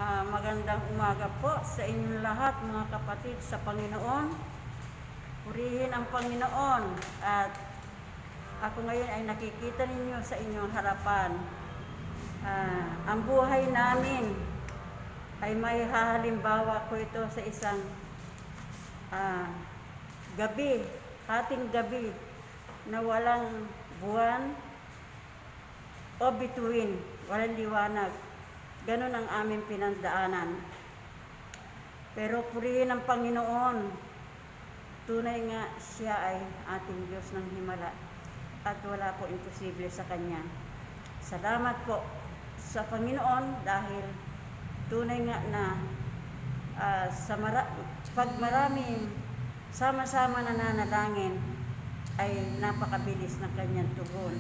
Magandang umaga po sa inyong lahat mga kapatid sa Panginoon. Purihin ang Panginoon at ako ngayon ay nakikita ninyo sa inyong harapan. Ang buhay namin ay may hahalimbawa ko ito sa isang gabi, hating gabi na walang buwan o bituin, walang liwanag. Ganon ang aming pinagdaanan. Pero purihin ang Panginoon. Tunay nga siya ay ating Diyos ng himala at wala po imposible sa Kanya. Salamat po sa Panginoon dahil tunay nga na pag maraming sama-sama nananalangin ay napakabilis ng Kanyang tugon.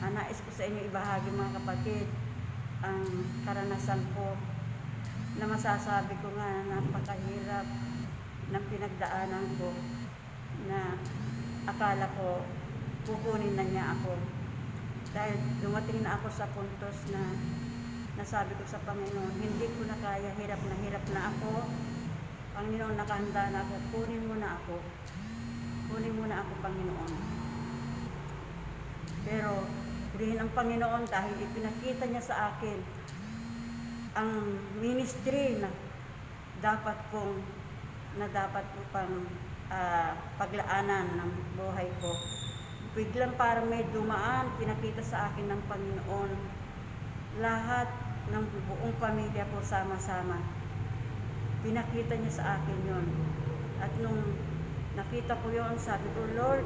Nais ko sa inyo ibahagi mga kapatid ang karanasan ko na masasabi ko nga napakahirap ng pinagdaanan ko na akala ko kukunin na niya ako. Dahil dumating na ako sa puntos na nasabi ko sa Panginoon, hindi ko na kaya, hirap na ako. Panginoon, nakahanda na ako, kunin mo na ako. Kunin mo na ako, Panginoon. Pero purihin ang Panginoon dahil ipinakita niya sa akin ang ministry na dapat ko pang paglaanan ng buhay ko. Biglang parang may dumaan, pinakita sa akin ng Panginoon lahat ng buong pamilya ko sama-sama. Pinakita niya sa akin yon. At nung nakita ko yon, sabi ko, Lord,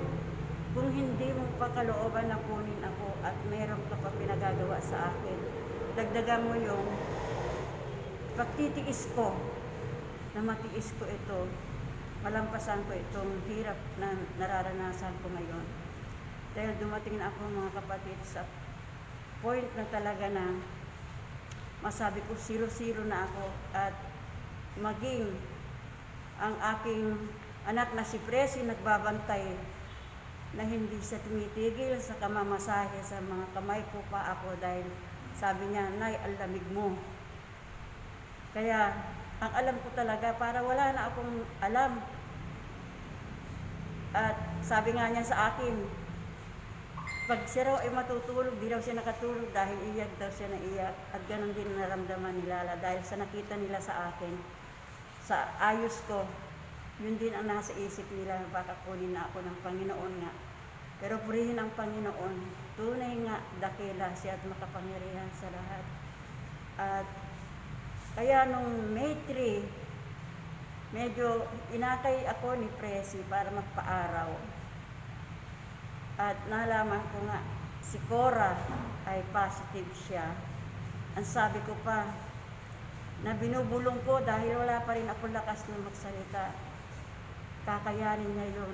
kung hindi mo pa kalooban na kunin ako at meron ka pa pinagagawa sa akin, dagdagan mo yung pagtitiis ko, na matiis ko ito, malampasan ko itong hirap na nararanasan ko ngayon. Dahil dumating na ako mga kapatid sa point na talaga na masabi ko 0-0 na ako at maging ang aking anak na si Presi nagbabantay na hindi siya tumitigil sa kamamasahe sa mga kamay ko pa ako dahil sabi niya, Nay, ang lamig mo. Kaya ang alam ko talaga, para wala na akong alam. At sabi nga niya sa akin, pag siya raw ay matutulog, di raw siya nakatulog dahil iyak daw siya na iyak. At ganun din naramdaman ni Lala dahil sa nakita nila sa akin, sa ayos ko, yun din ang nasa isip nila, baka kunin na ako ng Panginoon nga. Pero purihin ang Panginoon, tunay nga dakila siya at makapangyarihan sa lahat. At kaya nung May 3, medyo inakay ako ni Presi para magpaaraw. At nalaman ko nga, si Cora ay positive siya. Ang sabi ko pa, na binubulong ko dahil wala pa rin ako lakas na magsalita. Kakayanin niya yun,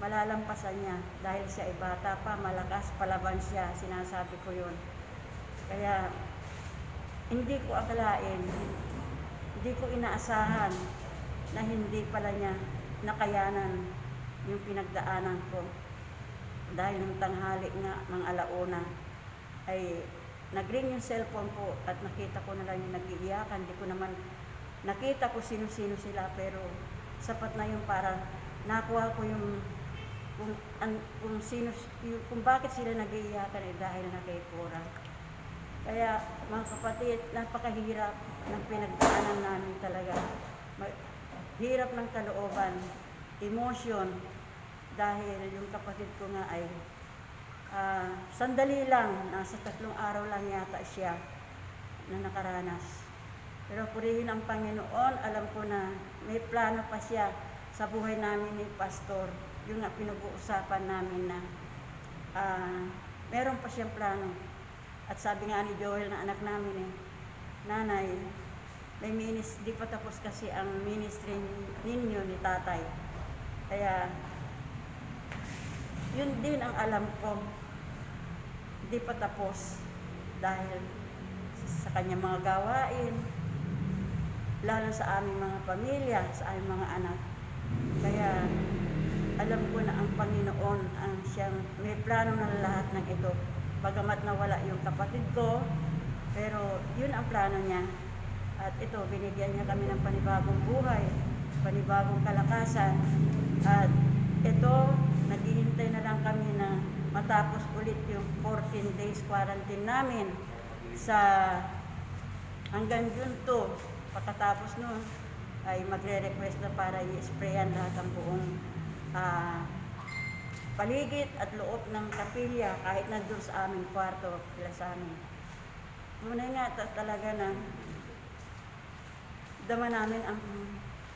malalampasan niya dahil siya ay bata pa, malakas, palaban siya, sinasabi ko yun. Kaya hindi ko akalain, hindi ko inaasahan na hindi pala niya nakayanan yung pinagdaanan ko. Dahil ng tanghali nga, ng alauna, ay nag-ring yung cellphone ko at nakita ko na lang yung nag-iiyakan. Hindi ko naman nakita ko sino-sino sila, pero sapat na yung para nakuha ko yung kung bakit sila nag-iiyakan dahil na kay Cora. Kaya mga kapatid, napakahirap ng pinagdaanan namin talaga. Hirap ng kalooban, emotion, dahil yung kapatid ko nga ay sandali lang, nasa 3 araw lang yata siya na nakaranas. Pero purihin ang Panginoon, alam ko na may plano pa siya sa buhay namin ni Pastor. Yung nga pinag-uusapan namin na meron pa siyang plano. At sabi nga ni Joel na anak namin Nanay, may di pa tapos kasi ang ministry ninyo ni Tatay. Kaya yun din ang alam ko, di pa tapos dahil sa kanyang mga gawain, lalo sa aming mga pamilya, sa aming mga anak. Kaya alam ko na ang Panginoon ang siyang may plano ng lahat ng ito. Bagamat nawala yung kapatid ko, pero yun ang plano niya. At ito, binigyan niya kami ng panibagong buhay, panibagong kalakasan. At ito, naghihintay na lang kami na matapos ulit yung 14 days quarantine namin sa hanggang June 2. Pagkatapos nun, ay magre-request na para i-sprayan lahat ang buong paligid at loob ng kapilya kahit nandun sa aming kwarto, sila sa amin. Muna nga talaga na dama namin ang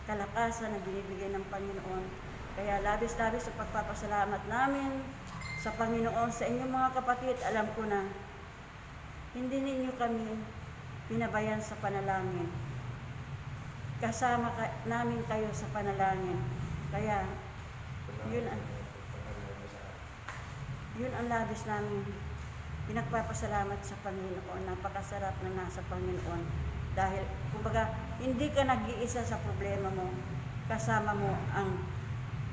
kalakasan na binibigay ng Panginoon. Kaya labis-labis sa pagpapasalamat namin sa Panginoon, sa inyong mga kapatid. Alam ko na hindi ninyo kami pinabayan sa panalangin. Kasama namin kayo sa panalangin. Kaya yun ang labis namin pinagpapasalamat sa Panginoon. Napakasarap na nasa Panginoon. Dahil, kumbaga, hindi ka nag-iisa sa problema mo. Kasama mo ang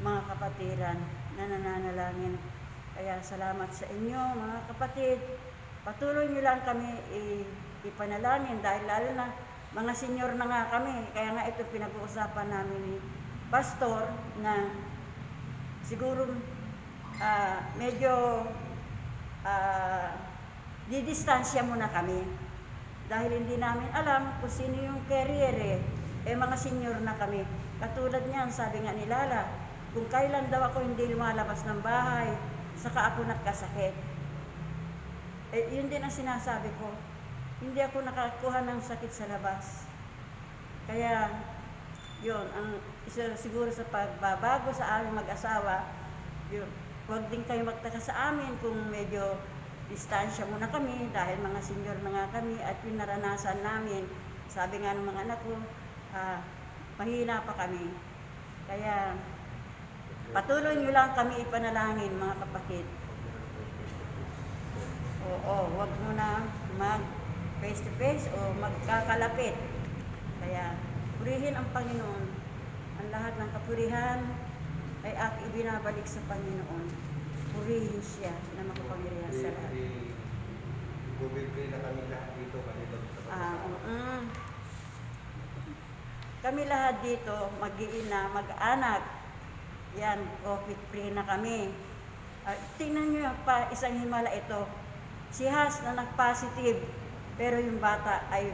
mga kapatiran na nananalangin. Kaya salamat sa inyo, mga kapatid. Patuloy nyo lang kami ipanalangin dahil lalo na mga senior na nga kami. Kaya nga ito pinag-uusapan namin ni Pastor na siguro medyo didistansya muna kami. Dahil hindi namin alam kung sino yung carrier mga senior na kami. Katulad niyan, sabi nga ni Lala, kung kailan daw ako hindi lumalabas ng bahay, saka ako nagkasakit. Yun din ang sinasabi ko. Hindi ako nakakuha ng sakit sa labas. Kaya, yun, ang isa siguro sa pagbabago sa aming mag-asawa, yun, huwag din kayo magtaka sa amin kung medyo distansya muna kami dahil mga senior na nga kami at yung naranasan namin. Sabi nga ng mga anak ko, mahina pa kami. Kaya, patuloy nyo lang kami ipanalangin, mga kapatid. Huwag mo na mag face to face o magkakalapit. Kaya, purihin ang Panginoon. Ang lahat ng kapurihan ay ibinabalik sa Panginoon. Purihin siya na makapangyarihan sa lahat. COVID-free na kami lahat dito. Kami lahat dito, mag-iina, mag-anak. Yan, COVID-free na kami. Tingnan nyo pa, isang himala ito. Si Has na nag-positive, pero yung bata ay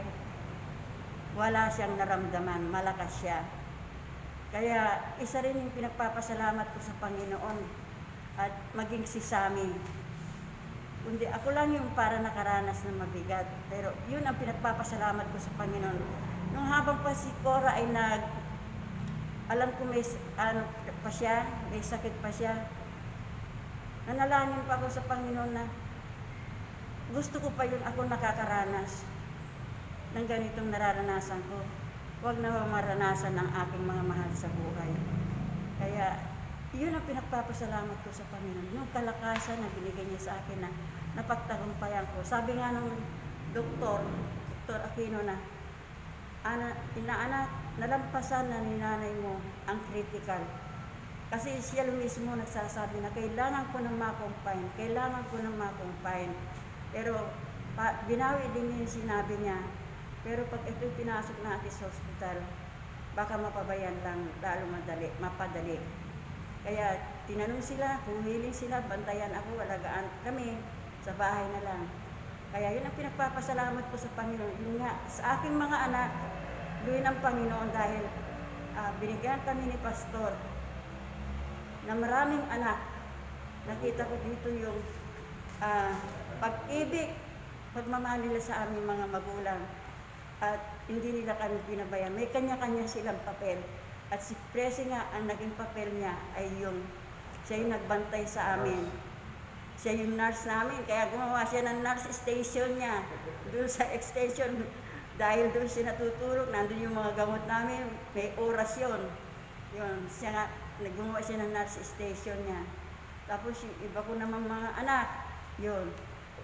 wala siyang naramdaman, malakas siya. Kaya isa rin yung pinagpapasalamat ko sa Panginoon at maging si Sammy. Kundi ako lang yung para nakaranas ng mabigat. Pero yun ang pinagpapasalamat ko sa Panginoon. Nung habang pa si Cora ay alam ko may pa siya, may sakit pa siya. Nanalangin pa ako sa Panginoon na gusto ko pa yun ako nakakaranas ng ganitong nararanasan ko. Huwag na maranasan ng aking mga mahal sa buhay. Kaya, yun ang pinagpapasalamat ko sa Panginoon. Yung kalakasan na binigay niya sa akin na napagtagumpayan ko. Sabi nga ng Dr. Aquino na, inaanak, nalampasan na ni nanay mo ang critical. Kasi siya mismo nagsasabi na kailangan ko ng ma-confine, Pero binawi din yung sinabi niya. Pero pag ito pinasok natin sa ospital, baka mapabayan lang, lalo mapadali. Kaya tinanong sila, humiling sila, bantayan ako, alagaan kami, sa bahay na lang. Kaya yun ang pinagpapasalamat ko sa Panginoon. Yun nga, sa aking mga anak, luwin ang Panginoon dahil binigyan kami ni Pastor na maraming anak. Nakita ko dito yung pag-ibig, pagmamahal nila sa aming mga magulang. At hindi nila kami pinabayan. May kanya-kanya silang papel. At si Presi nga, ang naging papel niya ay siya yung nagbantay sa amin. Siya yung nurse namin. Kaya gumawa siya ng nurse station niya. Doon sa extension, dahil doon siya natutulog, nandun yung mga gamot namin, may oras yun. Yun, siya nga, gumawa siya ng nurse station niya. Tapos yung iba ko namang mga anak, yun,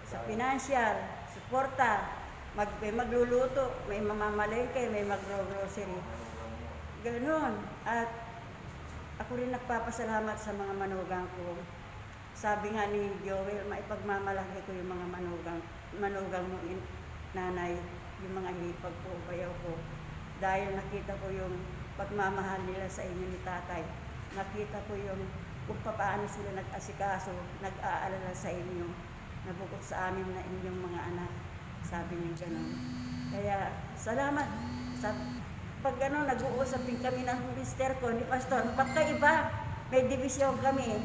sa financial, suporta, may magluluto, may mamamalengke, may magro-grocery. Ganon. At ako rin nagpapasalamat sa mga manugang ko. Sabi nga ni Joel, maipagmamalaki ko yung mga manugang mo, nanay. yung mga ipagpubayaw ko. Dahil nakita ko yung pagmamahal nila sa inyo ni tatay. Nakita ko yung kung paano sila nag-asikaso, nag-aalala sa inyo, na bukod sa amin na inyong mga anak. Sabi niya gano'n. Kaya salamat. Pag gano'n, nag-uusap din kami ng mister ko, ni Pastor, pagkaiba, may division kami.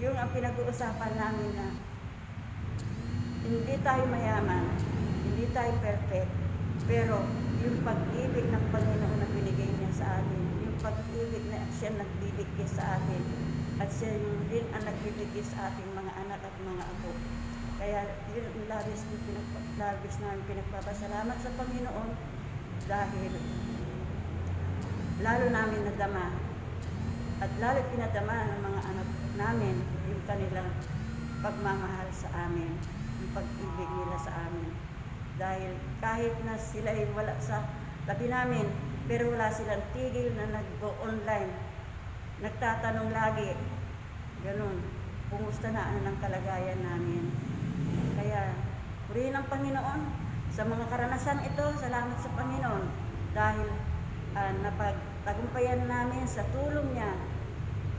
Yung ang pinag-uusapan namin na hindi tayo mayaman, hindi tayo perfect, pero yung pag-ibig ng Panginoon na binigay niya sa atin, yung pag-ibig na siya nagbibigay sa atin, at siya yung din ang nagbibigay sa ating mga anak at mga apo. Kaya yun ang labis namin pinagpapasalamat sa Panginoon dahil lalo namin nadama at lalo pinadama ng mga anak namin yung kanilang pagmamahal sa amin, yung pag-ibig nila sa amin. Dahil kahit na sila ay wala sa tabi namin, pero wala silang tigil na nag-go online. Nagtatanong lagi, ganun, kumusta na ang kalagayan namin. Kaya, purihin ang Panginoon sa mga karanasan ito. Salamat sa Panginoon dahil napagtagumpayan namin sa tulong niya.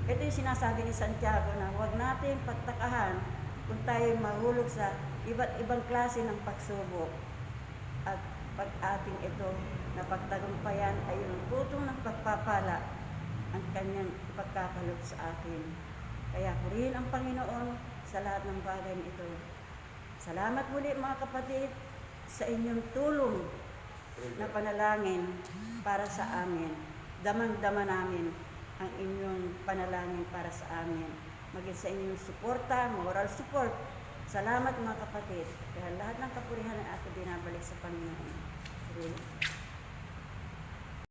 Ito yung sinasabi ni Santiago na huwag natin pagtakahan kung tayo mahulog sa iba't ibang klase ng pagsubok. At pag ating ito napagtagumpayan ay yung tutong ng pagpapala ang kanyang ipagkakaloob sa atin. Kaya purihin ang Panginoon sa lahat ng bagay na ito. Salamat muli mga kapatid sa inyong tulong na panalangin para sa amin. Damang-dama namin ang inyong panalangin para sa amin. Maging sa inyong suporta, moral support. Salamat mga kapatid. Kaya lahat ng kapurihan ay ato binabalik sa Panginoon.